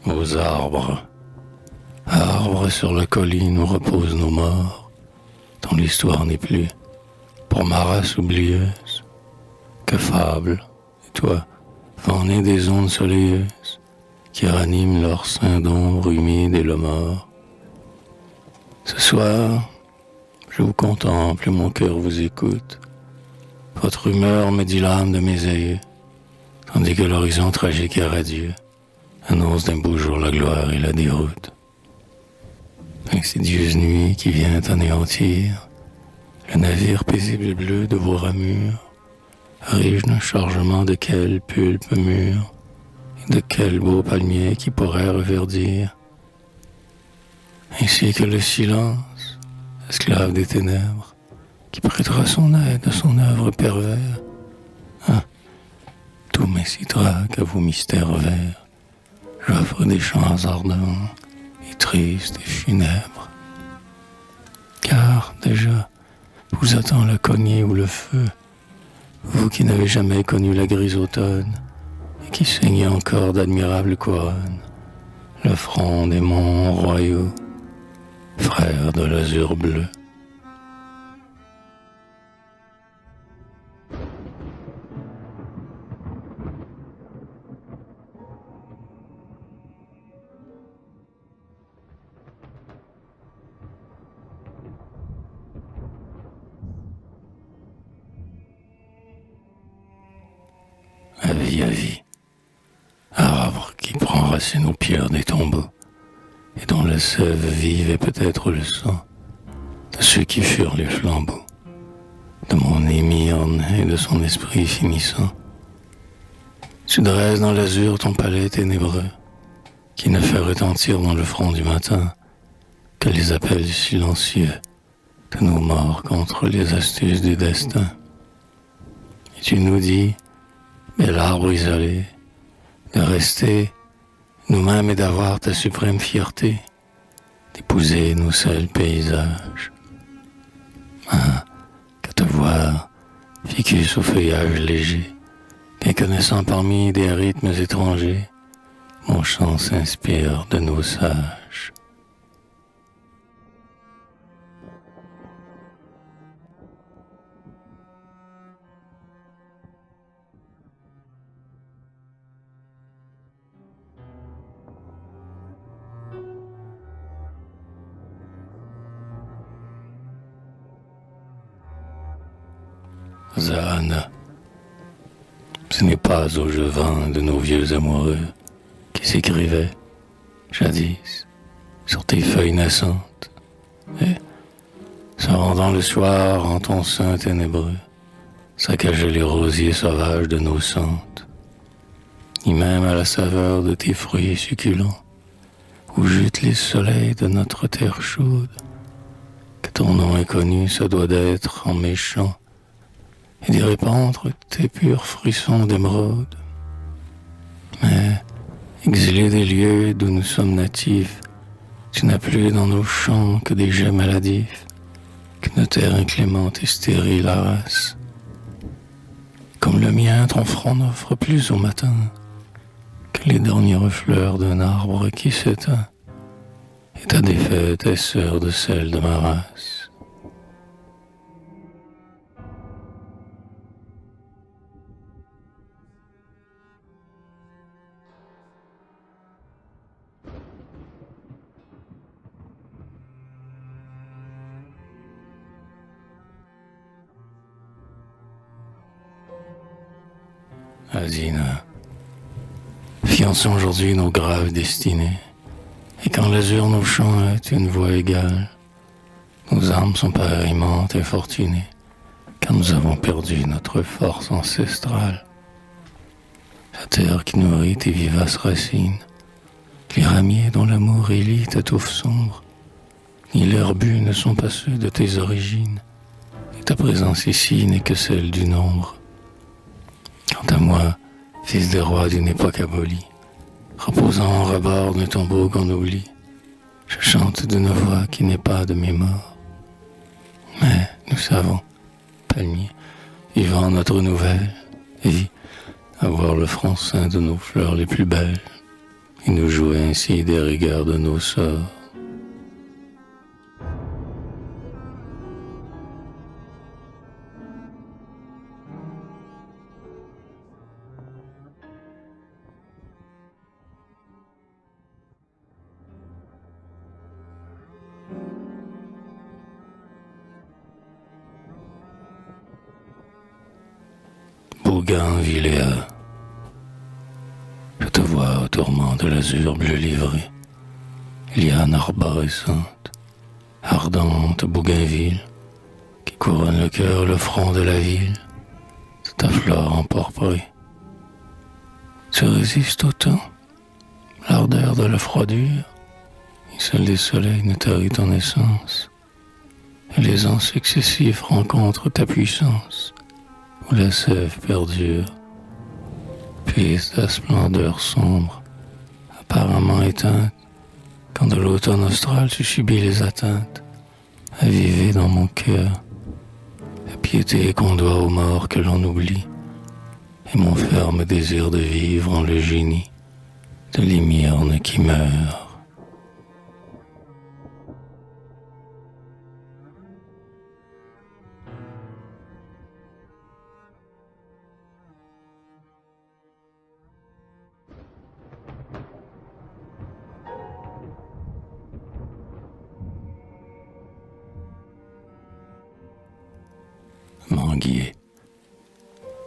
aux arbres. Arbres sur la colline où reposent nos morts, dont l'histoire n'est plus, pour ma race oublieuse, que fable, et toi, vent né des ondes soleilleuses, qui raniment leur sein d'ombre humide et le mort. Ce soir, je vous contemple et mon cœur vous écoute. Votre humeur me dit l'âme de mes aïeux, tandis que l'horizon tragique et radieux annonce d'un beau jour la gloire et la déroute. Insidieuse nuit qui vient anéantir le navire paisible bleu de vos ramures, riche d'un chargement de quel pulpe mûr et de quel beau palmier qui pourrait reverdir, ainsi que le silence, esclave des ténèbres, qui prêtera son aide à son œuvre pervers. Ah, tout m'incitera qu'à vos mystères verts j'offre des chants ardents et tristes et funèbres. Car déjà vous attend la cognée ou le feu, vous qui n'avez jamais connu la grise automne et qui saignez encore d'admirables couronnes le front des monts royaux, frères de l'azur bleu. À vie, arbre qui prend racine aux pierres des tombeaux, et dont la sève vive est peut-être le sang de ceux qui furent les flambeaux, de mon émyrne et de son esprit finissant. Tu dresses dans l'azur ton palais ténébreux, qui ne fait retentir dans le front du matin que les appels silencieux de nos morts contre les astuces du destin. Et tu nous dis, bel arbre isolé, de rester nous-mêmes et d'avoir ta suprême fierté, d'épouser nos seuls paysages. Ah, que te voir, ficus au feuillage léger, méconnaissant parmi des rythmes étrangers, mon chant s'inspire de nos sages. Zahana, ce n'est pas au jevin de nos vieux amoureux qui s'écrivaient, jadis, sur tes feuilles naissantes, et, se rendant le soir en ton sein ténébreux, saccageaient les rosiers sauvages de nos sentes, ni même à la saveur de tes fruits succulents, où jutent les soleils de notre terre chaude, que ton nom inconnu se doit d'être en méchant, et d'y répandre tes purs frissons d'émeraude. Mais, exilé des lieux d'où nous sommes natifs, tu n'as plus dans nos champs que des jets maladifs, qu'une terre inclémente et stérile harasse. Comme le mien, ton front n'offre plus au matin que les dernières fleurs d'un arbre qui s'éteint, et ta défaite est sœur de celle de ma race. Adina, fiançons aujourd'hui nos graves destinées, et quand l'azur nos chants est une voix égale, nos âmes sont pareillement infortunées, car nous avons perdu notre force ancestrale. La terre qui nourrit tes vivaces racines, les ramiers dont l'amour élit ta touffe sombre, ni leurs buts ne sont pas ceux de tes origines, et ta présence ici n'est que celle du nombre. Quant à moi, fils des rois d'une époque abolie, reposant en rebord d'un tombeau qu'on oublie, je chante d'une voix qui n'est pas de mes morts. Mais nous savons, palmier, vivant notre nouvelle vie, avoir le front ceint de nos fleurs les plus belles, et nous jouer ainsi des rigueurs de nos sorts. Bougainvilléa, je te vois au tourment de l'azur bleu livré, liane arborescente, ardente bougainville, qui couronne le cœur, le front de la ville, de ta flore emporprée. Tu résistes au temps, l'ardeur de la froidure, et seul des soleils ne tarit ton essence, et les ans successifs rencontrent ta puissance, où la sève perdure, puis ta splendeur sombre, apparemment éteinte, quand de l'automne austral tu subis les atteintes, avivée dans mon cœur, la piété qu'on doit aux morts que l'on oublie, et mon ferme désir de vivre en le génie de l'Imirne qui meurt. Manguier,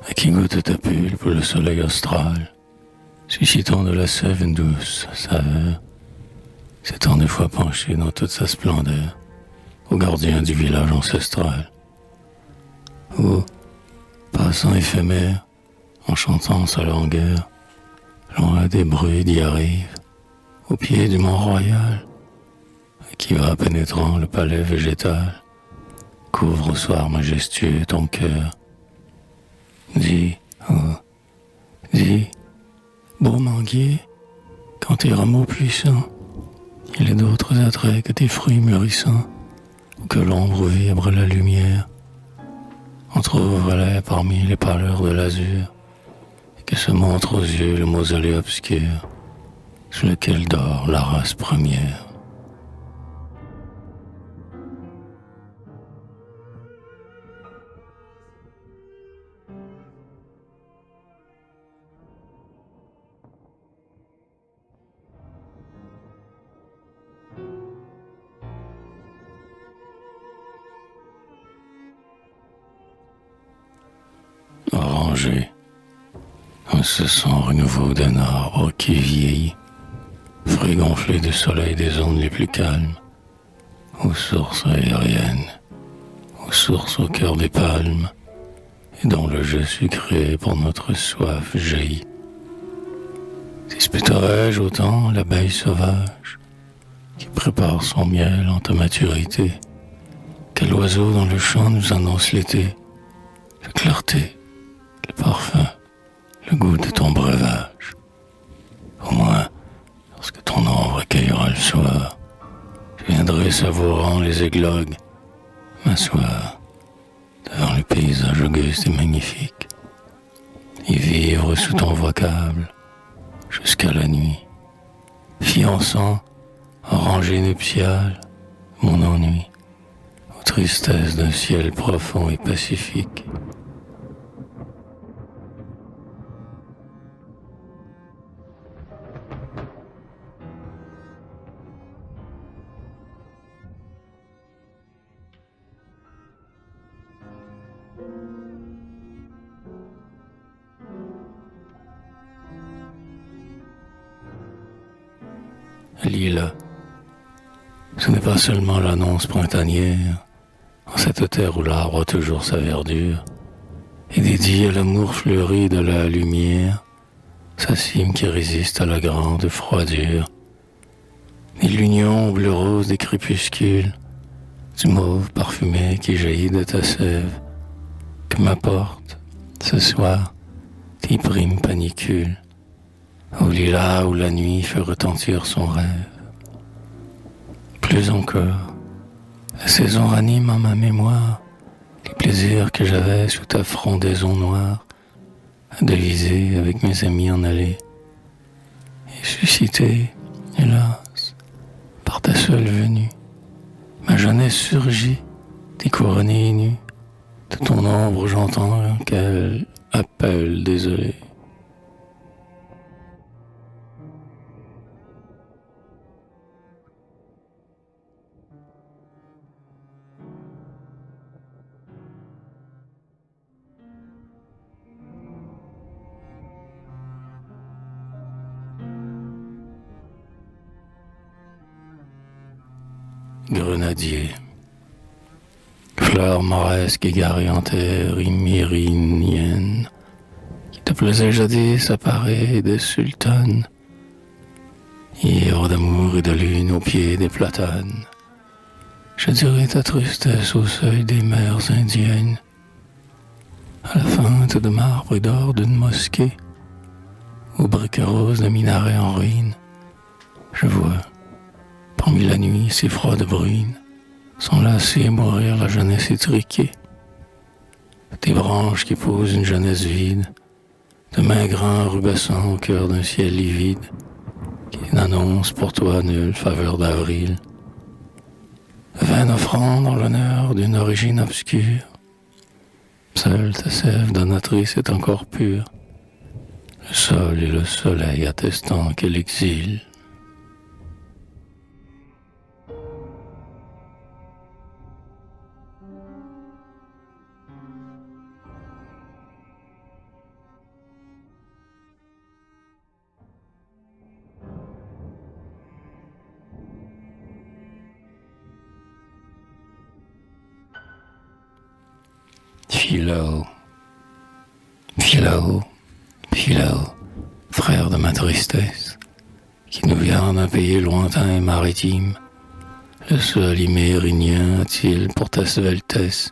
à qui goûte ta pulpe le soleil austral, suscitant de la sève une douce saveur, s'étant des fois penché dans toute sa splendeur au gardien du village ancestral, où, passant éphémère, en chantant sa langueur, loin des bruits d'y arrive, au pied du mont royal, qui va pénétrant le palais végétal, couvre au soir majestueux ton cœur. Dis, oh, dis, beau manguier, quand tes rameaux puissants, il est d'autres attraits que tes fruits mûrissants, ou que l'ombre vibre la lumière, entr'ouvre-les parmi les pâleurs de l'azur, et que se montre aux yeux le mausolée obscur, sous lequel dort la race première. Orangé, ce son renouveau d'un arbre qui vieillit, fruit gonflé du soleil des ondes les plus calmes, aux sources aériennes, aux sources au cœur des palmes, et dont le jeu sucré pour notre soif jaillit. Disputerais-je autant l'abeille sauvage, qui prépare son miel en ta maturité, qu'à l'oiseau dans le champ nous annonce l'été, la clarté, le parfum, le goût de ton breuvage. Au moins, lorsque ton ombre accueillera le soir, je viendrai savourant les églogues, m'asseoir devant le paysage auguste et magnifique, et vivre sous ton vocable jusqu'à la nuit, fiançant en rangée nuptiale mon ennui aux tristesses d'un ciel profond et pacifique. Lila, ce n'est pas seulement l'annonce printanière, en cette terre où l'arbre a toujours sa verdure, et dédié à l'amour fleuri de la lumière, sa cime qui résiste à la grande froidure, et l'union bleu rose des crépuscules, du mauve parfumé qui jaillit de ta sève, que m'apporte, ce soir, tes primes panicules, au lilas où la nuit fait retentir son rêve. Plus encore, la saison ranime en ma mémoire les plaisirs que j'avais sous ta frondaison noire, à deviser avec mes amis en allée, et suscité, hélas, par ta seule venue. Ma jeunesse surgit, découronnée et nue. De ton ombre j'entends qu'elle appelle désolé. Grenadier, fleur mauresque égarée en terre imérinienne, qui te plaisait jadis à parer des sultanes, ivre d'amour et de lune au pied des platanes. Je dirais ta tristesse au seuil des mers indiennes, à la feinte de marbre et d'or d'une mosquée, aux briques roses de minarets en ruine. Je vois, parmi la nuit si froide brune, s'enlacer et mourir la jeunesse étriquée. Tes branches qui posent une jeunesse vide, de maigres rubescents au cœur d'un ciel livide, qui n'annonce pour toi nulle faveur d'avril. Vaine offrande en l'honneur d'une origine obscure, seule ta sève donatrice est encore pure, le sol et le soleil attestant qu'elle exile. Philo, Philo, Philo, frère de ma tristesse, qui nous vient d'un pays lointain et maritime, le sol imérinien a-t-il pour ta sveltesse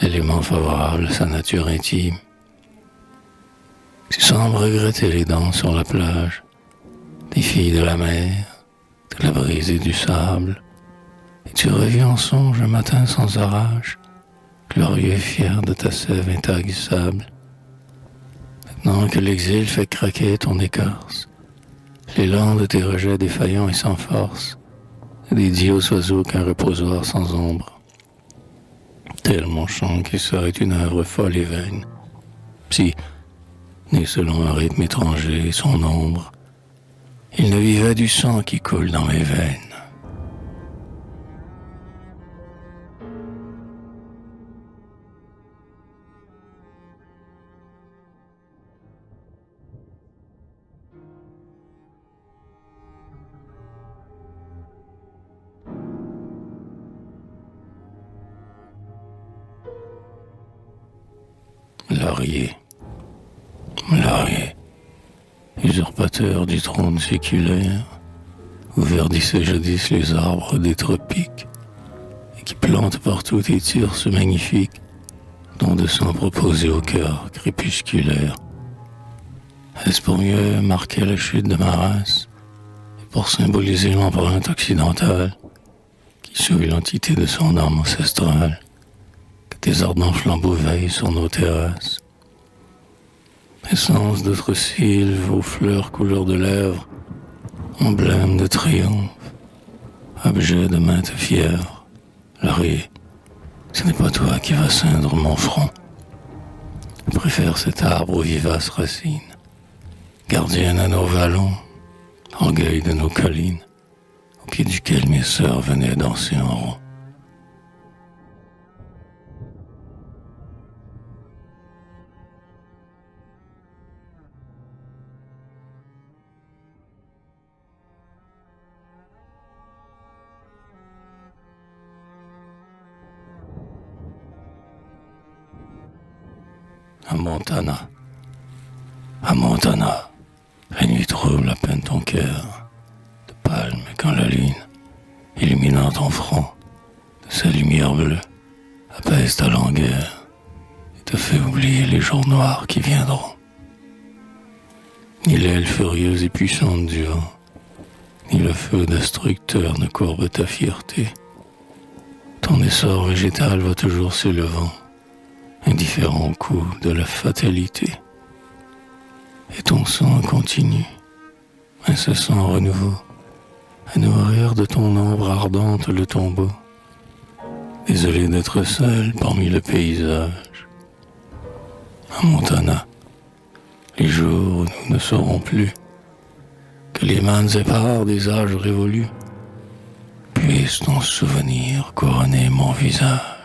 l'élément favorable à sa nature intime? Tu sembles regretter les dents sur la plage, des filles de la mer, de la brise et du sable, et tu reviens en songe un matin sans orage, glorieux et fier de ta sève intarissable. Maintenant que l'exil fait craquer ton écorce, l'élan de tes rejets défaillants et sans force, dédié aux oiseaux qu'un reposoir sans ombre. Tel mon chant qui serait une œuvre folle et vaine, si, né selon un rythme étranger, son ombre, il ne vivait du sang qui coule dans mes veines. Laurier, Laurier, usurpateur du trône séculaire, où verdissaient jadis les arbres des tropiques, et qui plante partout tes thyrses magnifiques, dont de sang proposé au cœur crépusculaire. Est-ce pour mieux marquer la chute de ma race, et pour symboliser l'empreinte occidentale, qui souille l'entité de son âme ancestrale, tes ardents flambeaux veillent sur nos terrasses. Essence d'autres sylves aux fleurs couleur de lèvres, emblème de triomphe, objet de maintes fièvres. Laurier, ce n'est pas toi qui vas ceindre mon front. Je préfère cet arbre aux vivaces racines, gardienne à nos vallons, orgueil de nos collines, au pied duquel mes sœurs venaient danser en rond. À Montana, la nuit trouble à peine ton cœur, de palme quand la lune, illuminant ton front, de sa lumière bleue, apaise ta langueur et te fait oublier les jours noirs qui viendront. Ni l'aile furieuse et puissante du vent, ni le feu destructeur ne courbe ta fierté. Ton essor végétal va toujours s'élevant, indifférent au coup de la fatalité. Et ton sang continue, incessant renouveau, à nourrir de ton ombre ardente le tombeau. Désolé d'être seul parmi le paysage. À Montana, les jours où nous ne serons plus, que les mannes épars des âges révolus puissent ton souvenir couronner mon visage.